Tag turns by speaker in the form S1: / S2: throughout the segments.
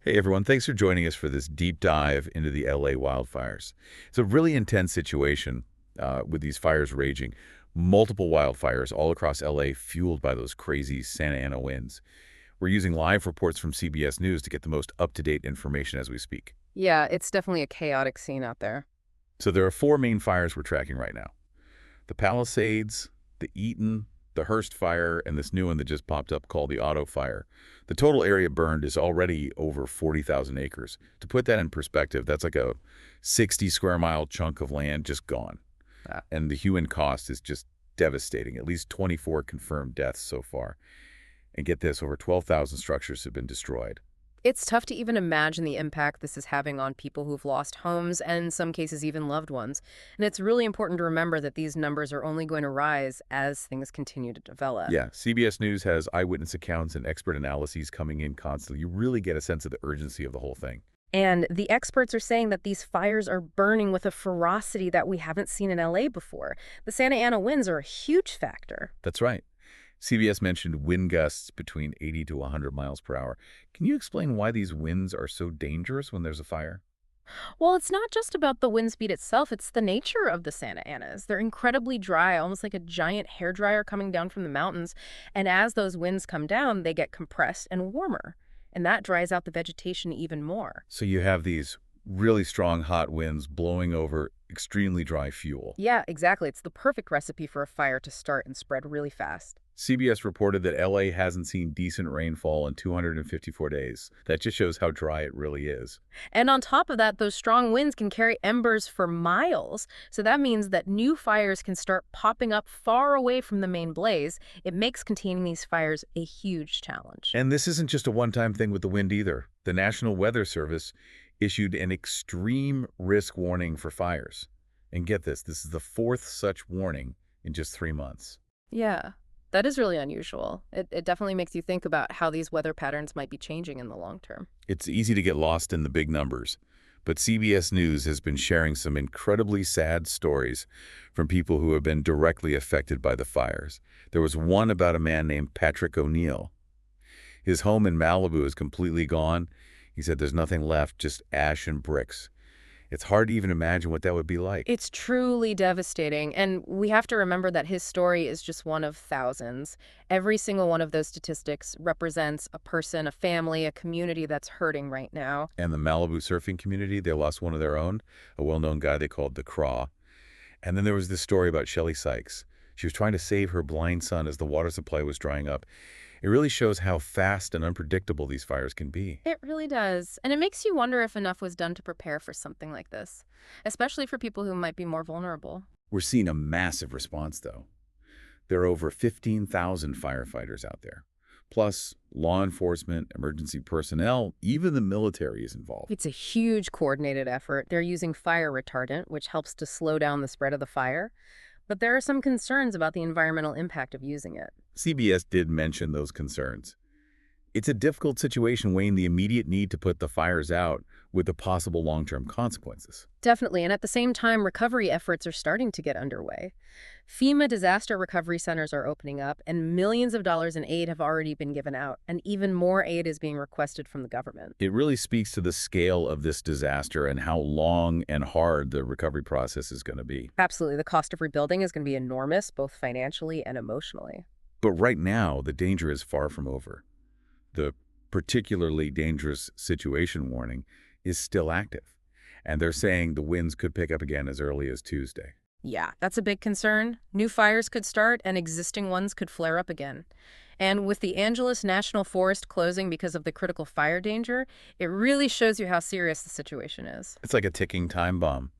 S1: Hey everyone, thanks for joining us for this deep dive into the LA wildfires. It's a really intense situation with these fires raging. Multiple wildfires all across LA fueled by those crazy Santa Ana winds. We're using live reports from CBS News to get the most up-to-date information as we speak.
S2: Yeah, it's definitely a chaotic scene out there.
S1: So there are four main fires we're tracking right now. The Palisades, the Eaton, the Hearst fire, and this new one that just popped up called the Auto fire. The total area burned is already over 40,000 acres. To put that in perspective, that's like a 60 square mile chunk of land just gone.
S2: Ah.
S1: And the human cost is just devastating. At least 24 confirmed deaths so far. And get this, over 12,000 structures have been destroyed.
S2: It's tough to even imagine the impact this is having on people who've lost homes and in some cases even loved ones. And it's really important to remember that these numbers are only going to rise as things continue to develop.
S1: Yeah, CBS News has eyewitness accounts and expert analyses coming in constantly. You really get a sense of the urgency of the whole thing.
S2: And the experts are saying that these fires are burning with a ferocity that we haven't seen in LA before. The Santa Ana winds are a huge factor.
S1: That's right. CBS mentioned wind gusts between 80 to 100 miles per hour. Can you explain why these winds are so dangerous when there's a fire?
S2: Well, it's not just about the wind speed itself, it's the nature of the Santa Anas. They're incredibly dry, almost like a giant hairdryer coming down from the mountains. And as those winds come down, they get compressed and warmer. And that dries out the vegetation even more.
S1: So you have these really strong hot winds blowing over extremely dry fuel.
S2: Yeah, exactly. It's the perfect recipe for a fire to start and spread really fast.
S1: CBS reported that LA hasn't seen decent rainfall in 254 days. That just shows how dry it really is.
S2: And on top of that, those strong winds can carry embers for miles. So that means that new fires can start popping up far away from the main blaze. It makes containing these fires a huge challenge.
S1: And this isn't just a one-time thing with the wind either. The National Weather Service issued an extreme risk warning for fires. And get this is the fourth such warning in just 3 months.
S2: Yeah, that is really unusual. It definitely makes you think about how these weather patterns might be changing in the long term.
S1: It's easy to get lost in the big numbers, but CBS News has been sharing some incredibly sad stories from people who have been directly affected by the fires. There was one about a man named Patrick O'Neill. His home in Malibu is completely gone. He said there's nothing left, just ash and bricks. It's hard to even imagine what that would be like.
S2: It's truly devastating, and we have to remember that his story is just one of thousands. Every single one of those statistics represents a person, a family, a community that's hurting right now.
S1: And the Malibu surfing community, they lost one of their own, a well-known guy they called the Craw. And then there was this story about Shelley Sykes. She was trying to save her blind son as the water supply was drying up. It really shows how fast and unpredictable these fires can be.
S2: It really does. And it makes you wonder if enough was done to prepare for something like this, especially for people who might be more vulnerable.
S1: We're seeing a massive response, though. There are over 15,000 firefighters out there. Plus, law enforcement, emergency personnel, even the military is involved.
S2: It's a huge coordinated effort. They're using fire retardant, which helps to slow down the spread of the fire. But there are some concerns about the environmental impact of using it.
S1: CBS did mention those concerns. It's a difficult situation weighing the immediate need to put the fires out with the possible long-term consequences.
S2: Definitely, and at the same time, recovery efforts are starting to get underway. FEMA disaster recovery centers are opening up, and millions of dollars in aid have already been given out, and even more aid is being requested from the government.
S1: It really speaks to the scale of this disaster and how long and hard the recovery process is going to be.
S2: Absolutely, the cost of rebuilding is going to be enormous, both financially and emotionally.
S1: But right now, the danger is far from over. The particularly dangerous situation warning is still active, and they're saying the winds could pick up again as early as Tuesday.
S2: Yeah, that's a big concern. New fires could start, and existing ones could flare up again. And with the Angeles National Forest closing because of the critical fire danger, it really shows you how serious the situation is.
S1: It's like a ticking time bomb.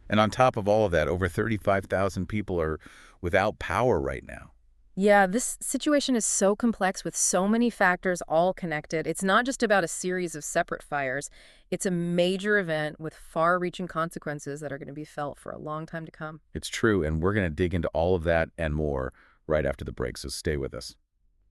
S1: And on top of all of that, over 35,000 people are without power right now.
S2: Yeah, this situation is so complex with so many factors all connected. It's not just about a series of separate fires. It's a major event with far-reaching consequences that are going to be felt for a long time to come.
S1: It's true, and we're going to dig into all of that and more right after the break, so stay with us.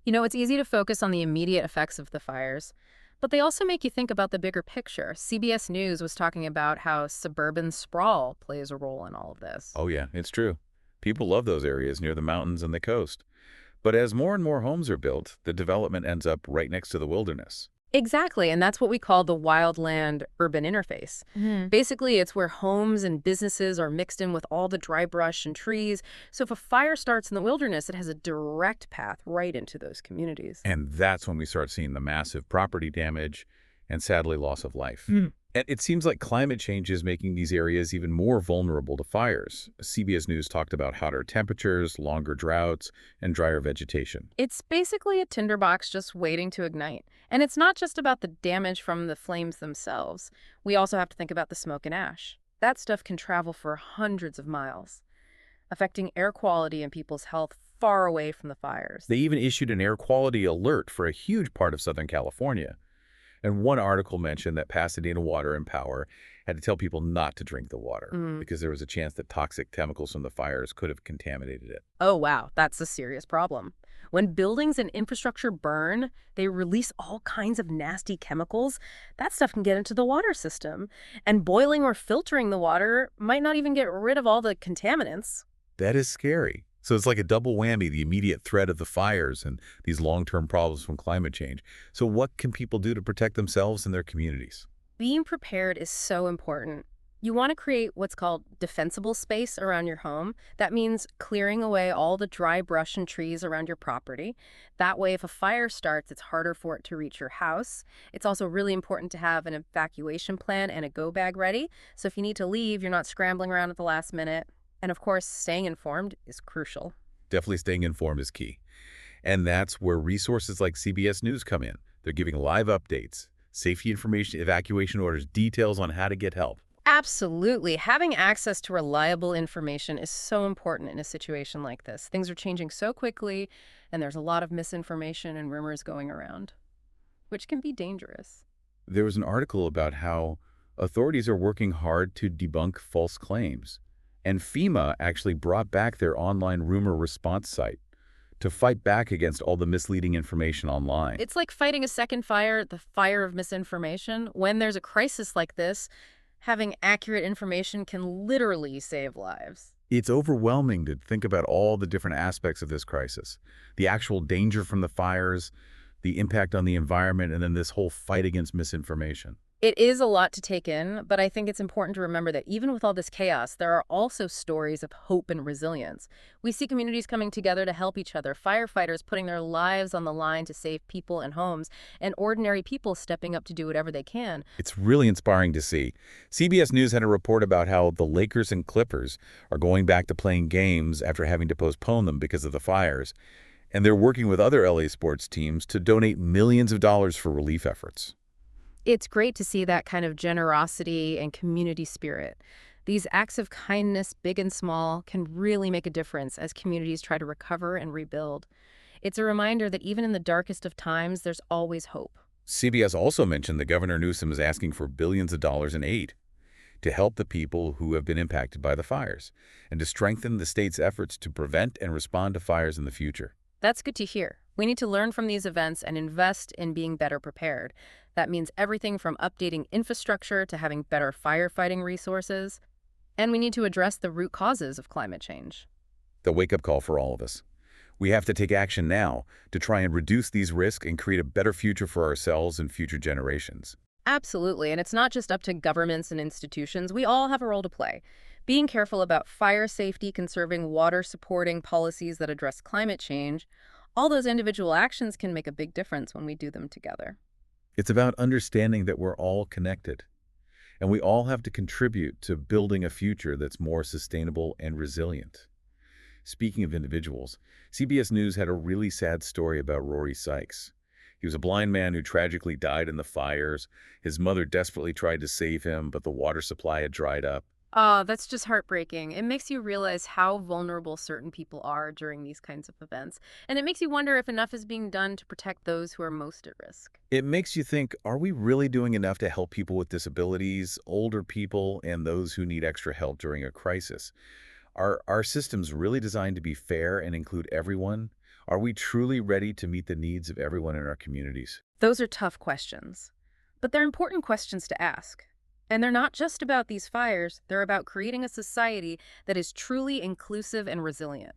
S2: You know, it's easy to focus on the immediate effects of the fires, but they also make you think about the bigger picture. CBS News was talking about how suburban sprawl plays a role in all of this.
S1: Oh yeah, it's true. People love those areas near the mountains and the coast. But as more and more homes are built, the development ends up right next to the wilderness.
S2: Exactly, and that's what we call the wildland-urban interface.
S3: Hmm.
S2: Basically, it's where homes and businesses are mixed in with all the dry brush and trees. So if a fire starts in the wilderness, it has a direct path right into those communities.
S1: And that's when we start seeing the massive property damage and, sadly, loss of life. And it seems like climate change is making these areas even more vulnerable to fires. CBS News talked about hotter temperatures, longer droughts, and drier vegetation.
S2: It's basically a tinderbox just waiting to ignite. And it's not just about the damage from the flames themselves. We also have to think about the smoke and ash. That stuff can travel for hundreds of miles, affecting air quality and people's health far away from the fires.
S1: They even issued an air quality alert for a huge part of Southern California. And one article mentioned that Pasadena Water and Power had to tell people not to drink the water
S2: Mm.
S1: because there was a chance that toxic chemicals from the fires could have contaminated it.
S2: Oh, wow, that's a serious problem. When buildings and infrastructure burn, they release all kinds of nasty chemicals. That stuff can get into the water system. And boiling or filtering the water might not even get rid of all the contaminants.
S1: That is scary. So it's like a double whammy, the immediate threat of the fires and these long-term problems from climate change. So what can people do to protect themselves and their communities?
S2: Being prepared is so important. You want to create what's called defensible space around your home. That means clearing away all the dry brush and trees around your property. That way, if a fire starts, it's harder for it to reach your house. It's also really important to have an evacuation plan and a go bag ready. So if you need to leave, you're not scrambling around at the last minute. And of course, staying informed is crucial.
S1: Definitely staying informed is key. And that's where resources like CBS News come in. They're giving live updates, safety information, evacuation orders, details on how to get help.
S2: Absolutely. Having access to reliable information is so important in a situation like this. Things are changing so quickly, and there's a lot of misinformation and rumors going around, which can be dangerous.
S1: There was an article about how authorities are working hard to debunk false claims. And FEMA actually brought back their online rumor response site to fight back against all the misleading information online.
S2: It's like fighting a second fire, the fire of misinformation. When there's a crisis like this, having accurate information can literally save lives.
S1: It's overwhelming to think about all the different aspects of this crisis. The actual danger from the fires, the impact on the environment, and then this whole fight against misinformation.
S2: It is a lot to take in, but I think it's important to remember that even with all this chaos, there are also stories of hope and resilience. We see communities coming together to help each other, firefighters putting their lives on the line to save people and homes, and ordinary people stepping up to do whatever they can.
S1: It's really inspiring to see. CBS News had a report about how the Lakers and Clippers are going back to playing games after having to postpone them because of the fires. And they're working with other LA sports teams to donate millions of dollars for relief efforts.
S2: It's great to see that kind of generosity and community spirit. These acts of kindness, big and small, can really make a difference as communities try to recover and rebuild. It's a reminder that even in the darkest of times, there's always hope.
S1: CBS also mentioned that Governor Newsom is asking for billions of dollars in aid to help the people who have been impacted by the fires and to strengthen the state's efforts to prevent and respond to fires in the future.
S2: That's good to hear. We need to learn from these events and invest in being better prepared. That means everything from updating infrastructure to having better firefighting resources. And we need to address the root causes of climate change.
S1: The wake-up call for all of us. We have to take action now to try and reduce these risks and create a better future for ourselves and future generations.
S2: Absolutely, and it's not just up to governments and institutions. We all have a role to play. Being careful about fire safety, conserving water, supporting policies that address climate change, all those individual actions can make a big difference when we do them together.
S1: It's about understanding that we're all connected, and we all have to contribute to building a future that's more sustainable and resilient. Speaking of individuals, CBS News had a really sad story about Rory Sykes. He was a blind man who tragically died in the fires. His mother desperately tried to save him, but the water supply had dried up.
S2: Oh, that's just heartbreaking. It makes you realize how vulnerable certain people are during these kinds of events. And it makes you wonder if enough is being done to protect those who are most at risk.
S1: It makes you think, are we really doing enough to help people with disabilities, older people, and those who need extra help during a crisis? Are our systems really designed to be fair and include everyone? Are we truly ready to meet the needs of everyone in our communities?
S2: Those are tough questions, but they're important questions to ask. And they're not just about these fires, they're about creating a society that is truly inclusive and resilient,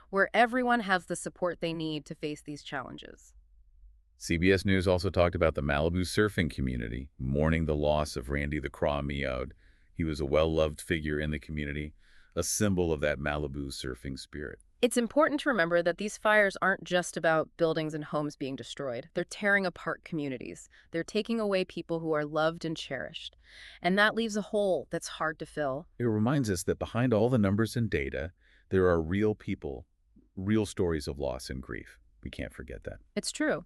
S2: where everyone has the support they need to face these challenges.
S1: CBS News also talked about the Malibu surfing community, mourning the loss of Randy the Craw Meowed. He was a well-loved figure in the community, a symbol of that Malibu surfing spirit.
S2: It's important to remember that these fires aren't just about buildings and homes being destroyed. They're tearing apart communities. They're taking away people who are loved and cherished. And that leaves a hole that's hard to fill.
S1: It reminds us that behind all the numbers and data, there are real people, real stories of loss and grief. We can't forget that.
S2: It's true.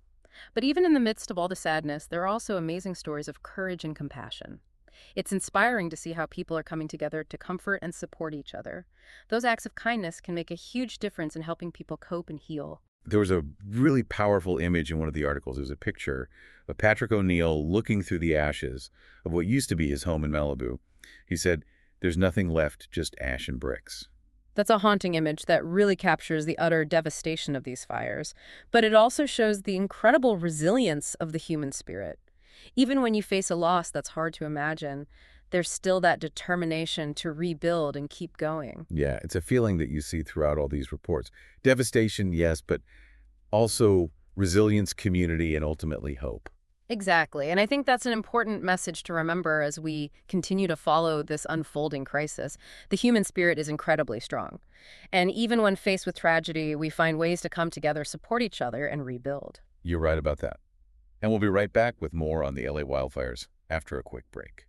S2: But even in the midst of all the sadness, there are also amazing stories of courage and compassion. It's inspiring to see how people are coming together to comfort and support each other. Those acts of kindness can make a huge difference in helping people cope and heal.
S1: There was a really powerful image in one of the articles. It was a picture of Patrick O'Neill looking through the ashes of what used to be his home in Malibu. He said, "There's nothing left, just ash and bricks."
S2: That's a haunting image that really captures the utter devastation of these fires. But it also shows the incredible resilience of the human spirit. Even when you face a loss that's hard to imagine, there's still that determination to rebuild and keep going.
S1: Yeah, it's a feeling that you see throughout all these reports. Devastation, yes, but also resilience, community, and ultimately hope.
S2: Exactly. And I think that's an important message to remember as we continue to follow this unfolding crisis. The human spirit is incredibly strong. And even when faced with tragedy, we find ways to come together, support each other, and rebuild.
S1: You're right about that. And we'll be right back with more on the LA wildfires after a quick break.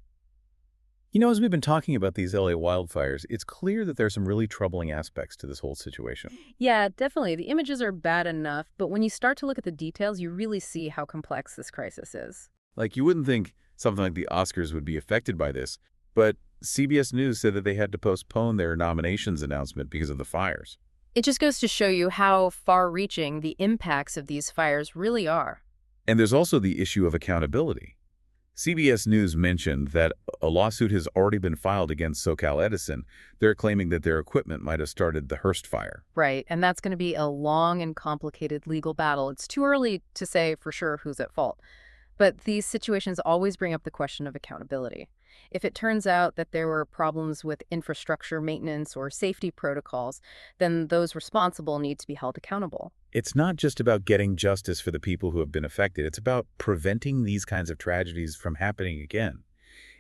S1: As we've been talking about these LA wildfires, it's clear that there's some really troubling aspects to this whole situation.
S2: Yeah, definitely. The images are bad enough, but when you start to look at the details, you really see how complex this crisis is.
S1: Like, you wouldn't think something like the Oscars would be affected by this, but CBS News said that they had to postpone their nominations announcement because of the fires.
S2: It just goes to show you how far-reaching the impacts of these fires really are.
S1: And there's also the issue of accountability. CBS News mentioned that a lawsuit has already been filed against SoCal Edison. They're claiming that their equipment might have started the Hearst fire.
S2: Right, and that's going to be a long and complicated legal battle. It's too early to say for sure who's at fault. But these situations always bring up the question of accountability. If it turns out that there were problems with infrastructure maintenance or safety protocols, then those responsible need to be held accountable.
S1: It's not just about getting justice for the people who have been affected. It's about preventing these kinds of tragedies from happening again.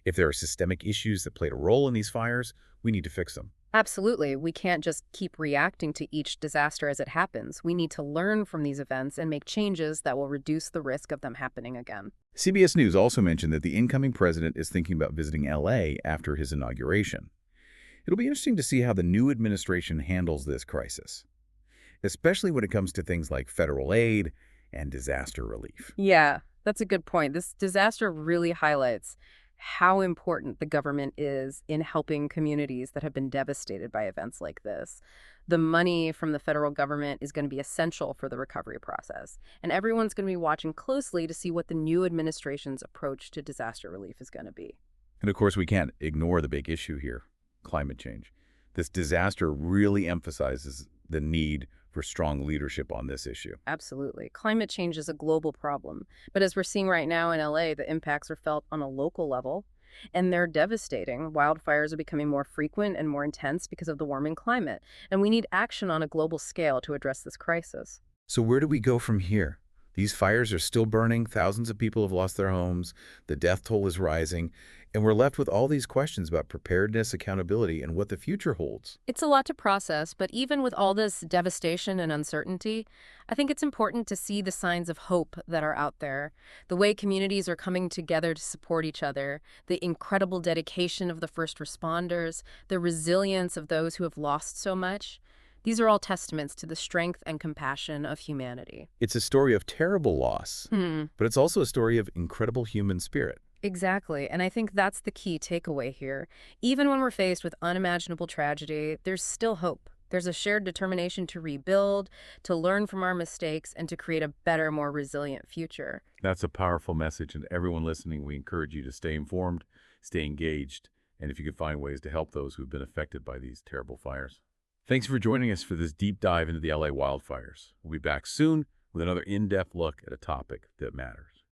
S1: If there are systemic issues that played a role in these fires, we need to fix them.
S2: Absolutely. We can't just keep reacting to each disaster as it happens. We need to learn from these events and make changes that will reduce the risk of them happening again.
S1: CBS News also mentioned that the incoming president is thinking about visiting LA after his inauguration. It'll be interesting to see how the new administration handles this crisis, especially when it comes to things like federal aid and disaster relief.
S2: Yeah, that's a good point. This disaster really highlights how important the government is in helping communities that have been devastated by events like this. The money from the federal government is going to be essential for the recovery process, and everyone's going to be watching closely to see what the new administration's approach to disaster relief is going to be.
S1: And of course, we can't ignore the big issue here, climate change. This disaster really emphasizes the need for strong leadership on this issue.
S2: Absolutely. Climate change is a global problem. But as we're seeing right now in LA, the impacts are felt on a local level, and they're devastating. Wildfires are becoming more frequent and more intense because of the warming climate, and we need action on a global scale to address this crisis.
S1: So where do we go from here? These fires are still burning. Thousands of people have lost their homes. The death toll is rising. And we're left with all these questions about preparedness, accountability, and what the future holds.
S2: It's a lot to process, but even with all this devastation and uncertainty, I think it's important to see the signs of hope that are out there. The way communities are coming together to support each other, the incredible dedication of the first responders, the resilience of those who have lost so much. These are all testaments to the strength and compassion of humanity.
S1: It's a story of terrible loss, but it's also a story of incredible human spirit.
S2: Exactly, and I think that's the key takeaway here. Even when we're faced with unimaginable tragedy, there's still hope. There's a shared determination to rebuild, to learn from our mistakes, and to create a better, more resilient future.
S1: That's a powerful message, and everyone listening, we encourage you to stay informed, stay engaged, and if you can find ways to help those who've been affected by these terrible fires. Thanks for joining us for this deep dive into the LA wildfires. We'll be back soon with another in-depth look at a topic that matters.